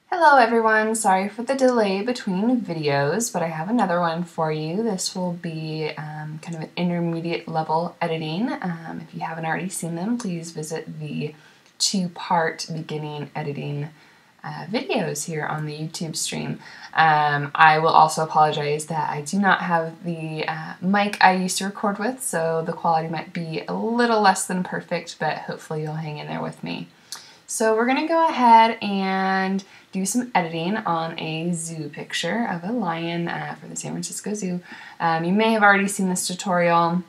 Hello everyone, sorry for the delay between videos, but I have another one for you. This will be kind of an intermediate level editing. If you haven't already seen them, please visit the two-part beginning editing videos here on the YouTube stream. I will also apologize that I do not have the mic I used to record with, so the quality might be a little less than perfect, but hopefully you'll hang in there with me. So we're going to go ahead and do some editing on a zoo picture of a lion for the San Francisco Zoo. You may have already seen this tutorial.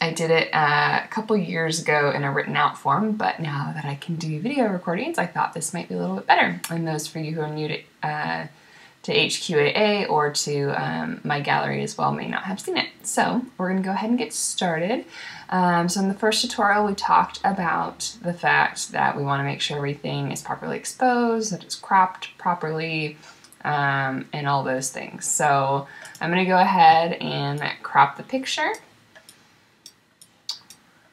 I did it a couple years ago in a written out form, but now that I can do video recordings, I thought this might be a little bit better. And those for you who are new to HQAA or to my gallery as well may not have seen it. So we're going to go ahead and get started. So in the first tutorial we talked about the fact that we want to make sure everything is properly exposed, that it's cropped properly, and all those things. So I'm going to go ahead and crop the picture.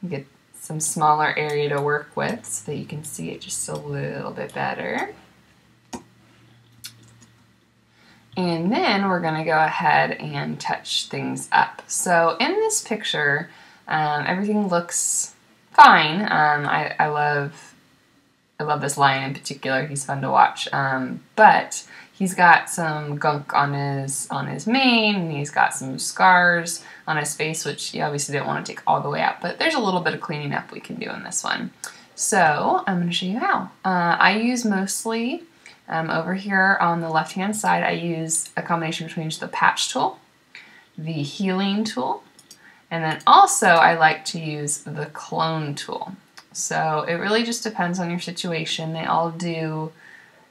Get some smaller area to work with so that you can see it just a little bit better. And then we're going to go ahead and touch things up. So in this picture, everything looks fine. I love this lion in particular. He's fun to watch. But he's got some gunk on his mane, and he's got some scars on his face, which you obviously don't want to take all the way out. But there's a little bit of cleaning up we can do in this one. So I'm going to show you how. I use mostly over here on the left-hand side, I use a combination between the patch tool, the healing tool, and then also I like to use the clone tool. So it really just depends on your situation. They all do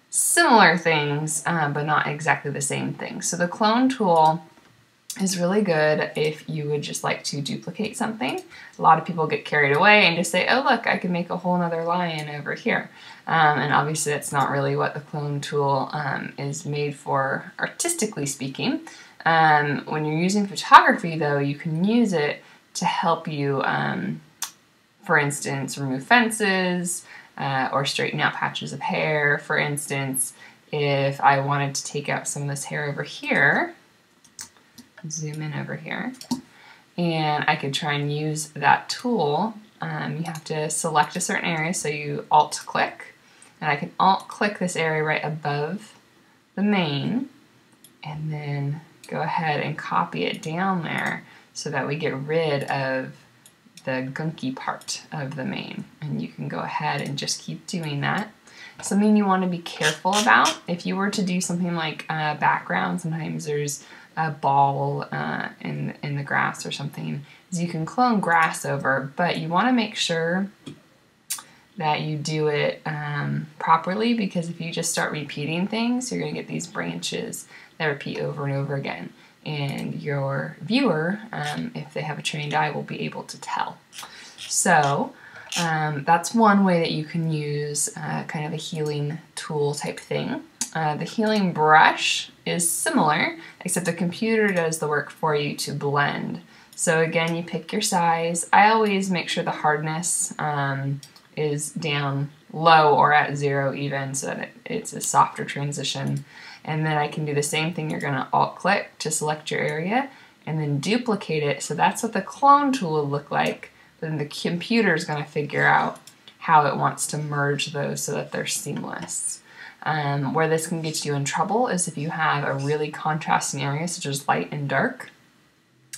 similar things, but not exactly the same thing. So the clone tool is really good if you would just like to duplicate something. A lot of people get carried away and just say, oh look, I can make a whole nother lion over here. And obviously that's not really what the clone tool is made for, artistically speaking. When you're using photography though, you can use it to help you, for instance, remove fences or straighten out patches of hair. For instance, if I wanted to take out some of this hair over here, zoom in over here, and I could try and use that tool. You have to select a certain area, so you Alt-click, and I can Alt-click this area right above the mane, and then go ahead and copy it down there so that we get rid of the gunky part of the mane. And you can go ahead and just keep doing that. Something you want to be careful about, if you were to do something like background, sometimes there's a ball in the grass or something, is you can clone grass over, but you want to make sure that you do it properly, because if you just start repeating things, you're going to get these branches that repeat over and over again. And your viewer, if they have a trained eye, will be able to tell. So that's one way that you can use kind of a healing tool type thing. The healing brush is similar, except the computer does the work for you to blend. So again, you pick your size. I always make sure the hardness is down low or at 0 even, so that it's a softer transition. And then I can do the same thing. You're going to Alt-click to select your area and then duplicate it. So that's what the clone tool will look like. But then the computer is going to figure out how it wants to merge those so that they're seamless. Where this can get you in trouble is if you have a really contrasting area, such as light and dark.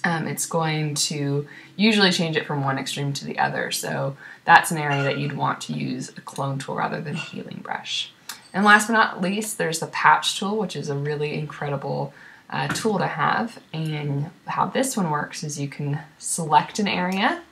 It's going to usually change it from one extreme to the other. So that's an area that you'd want to use a clone tool rather than a healing brush. And last but not least, there's the patch tool, which is a really incredible tool to have. And how this one works is you can select an area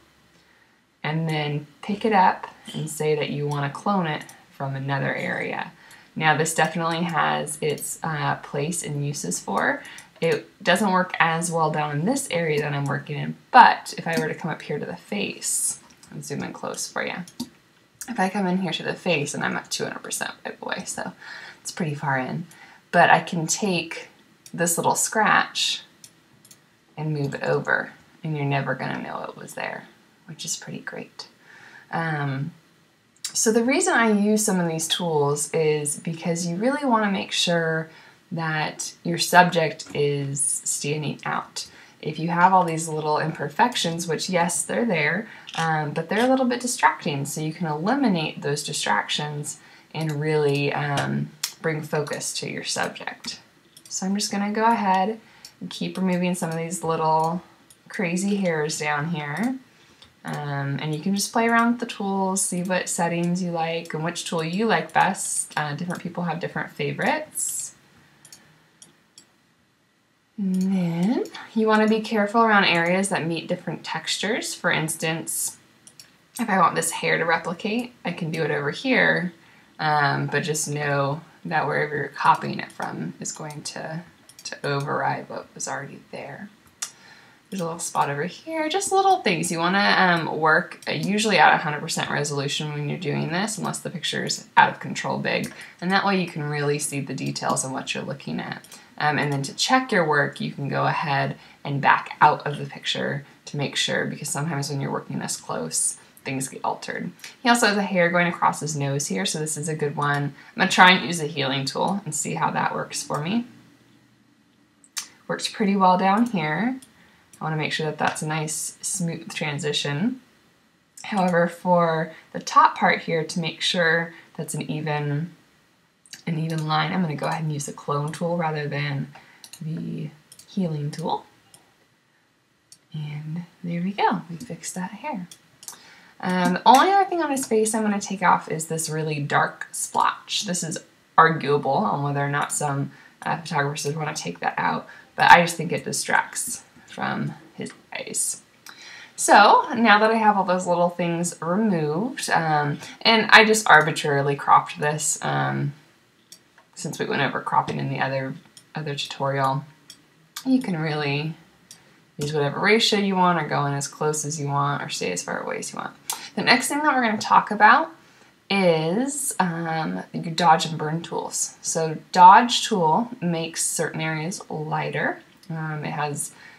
and then pick it up and say that you want to clone it from another area. Now this definitely has its place and uses for. It doesn't work as well down in this area that I'm working in, but if I were to come up here to the face, and zoom in close for you. If I come in here to the face, and I'm at 200% by the way, so it's pretty far in, but I can take this little scratch and move it over, and you're never going to know it was there, which is pretty great. So the reason I use some of these tools is because you really want to make sure that your subject is standing out. If you have all these little imperfections, which yes, they're there, but they're a little bit distracting, so you can eliminate those distractions and really bring focus to your subject. So I'm just going to go ahead and keep removing some of these little crazy hairs down here. And you can just play around with the tools, see what settings you like and which tool you like best. Different people have different favorites. And then you want to be careful around areas that meet different textures. For instance, if I want this hair to replicate, I can do it over here, but just know that wherever you're copying it from is going to override what was already there. There's a little spot over here, just little things. You want to work usually at 100% resolution when you're doing this, unless the picture is out of control big. And that way you can really see the details of what you're looking at. And then to check your work, you can go ahead and back out of the picture to make sure, because sometimes when you're working this close, things get altered. He also has a hair going across his nose here, so this is a good one. I'm going to try and use a healing tool and see how that works for me. Works pretty well down here. I want to make sure that that's a nice smooth transition. However, for the top part here, to make sure that's an even line, I'm going to go ahead and use the clone tool rather than the healing tool. And there we go, we fixed that hair. The only other thing on his face I'm going to take off is this really dark splotch. This is arguable on whether or not some photographers would want to take that out, but I just think it distracts from his eyes. So now that I have all those little things removed, and I just arbitrarily cropped this, since we went over cropping in the other tutorial, you can really use whatever ratio you want or go in as close as you want or stay as far away as you want. The next thing that we're going to talk about is your dodge and burn tools. So dodge tool makes certain areas lighter.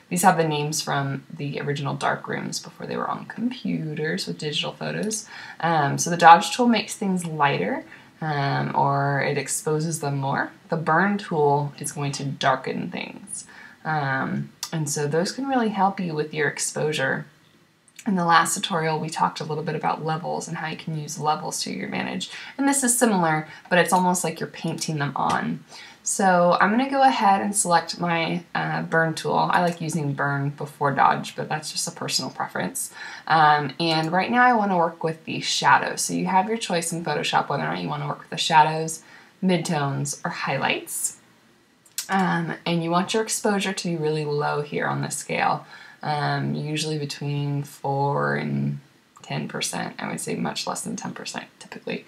These have the names from the original dark rooms before they were on computers with digital photos. So the dodge tool makes things lighter, or it exposes them more. The burn tool is going to darken things. And so those can really help you with your exposure. In the last tutorial, we talked a little bit about levels and how you can use levels to your advantage. And this is similar, but it's almost like you're painting them on. So I'm going to go ahead and select my burn tool. I like using burn before dodge, but that's just a personal preference. And right now I want to work with the shadows. So you have your choice in Photoshop whether or not you want to work with the shadows, midtones, or highlights. And you want your exposure to be really low here on the scale, usually between 4 and 10%. I would say much less than 10% typically.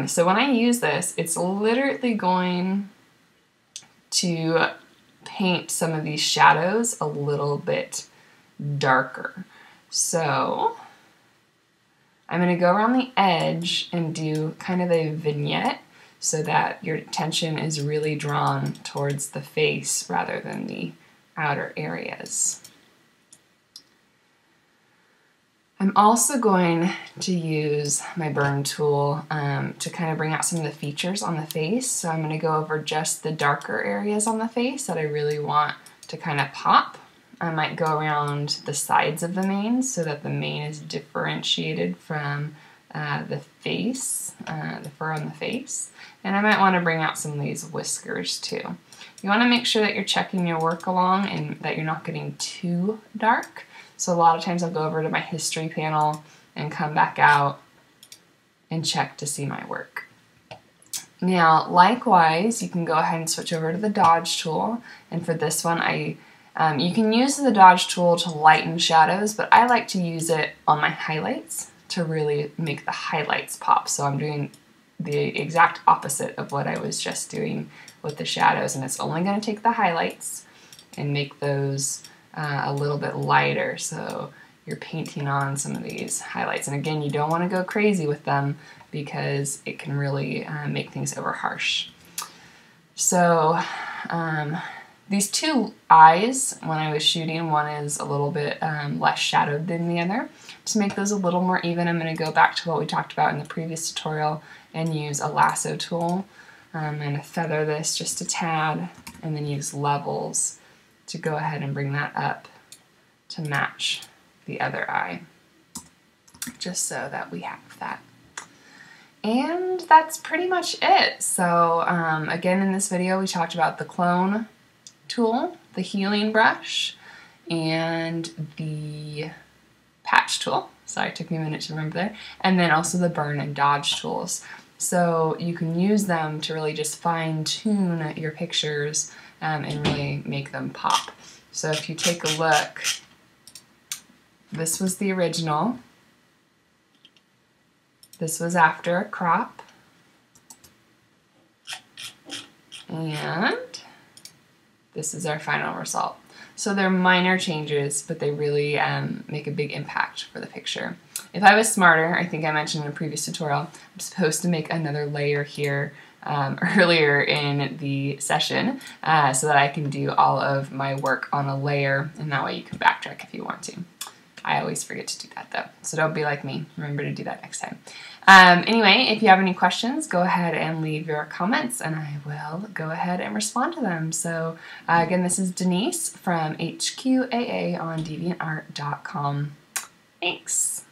So when I use this, it's literally going to paint some of these shadows a little bit darker. So I'm going to go around the edge and do kind of a vignette so that your attention is really drawn towards the face rather than the outer areas. I'm also going to use my burn tool to kind of bring out some of the features on the face. So I'm going to go over just the darker areas on the face that I really want to kind of pop. I might go around the sides of the mane so that the mane is differentiated from the face, the fur on the face. And I might want to bring out some of these whiskers too. You want to make sure that you're checking your work along and that you're not getting too dark. So a lot of times I'll go over to my history panel and come back out and check to see my work. Now, likewise, you can go ahead and switch over to the dodge tool. And for this one, you can use the dodge tool to lighten shadows, but I like to use it on my highlights to really make the highlights pop. So I'm doing the exact opposite of what I was just doing with the shadows, and it's only going to take the highlights and make those a little bit lighter, so you're painting on some of these highlights. And again, you don't want to go crazy with them because it can really make things over harsh. So These two eyes, when I was shooting, one is a little bit less shadowed than the other. To make those a little more even, I'm going to go back to what we talked about in the previous tutorial and use a lasso tool. I'm going to feather this just a tad and then use levels to go ahead and bring that up to match the other eye, just so that we have that. And that's pretty much it. So again, in this video we talked about the clone tool, the healing brush, and the patch tool. Sorry, it took me a minute to remember there. And then also the burn and dodge tools. So you can use them to really just fine tune your pictures and really make them pop. So if you take a look, this was the original. This was after a crop. And this is our final result. So they're minor changes, but they really make a big impact for the picture. If I was smarter, I think I mentioned in a previous tutorial, I'm supposed to make another layer here earlier in the session so that I can do all of my work on a layer, and that way you can backtrack if you want to. I always forget to do that though, so don't be like me. Remember to do that next time. Anyway, if you have any questions, go ahead and leave your comments and I will go ahead and respond to them. So again, this is Denise from HQAA on DeviantArt.com. Thanks.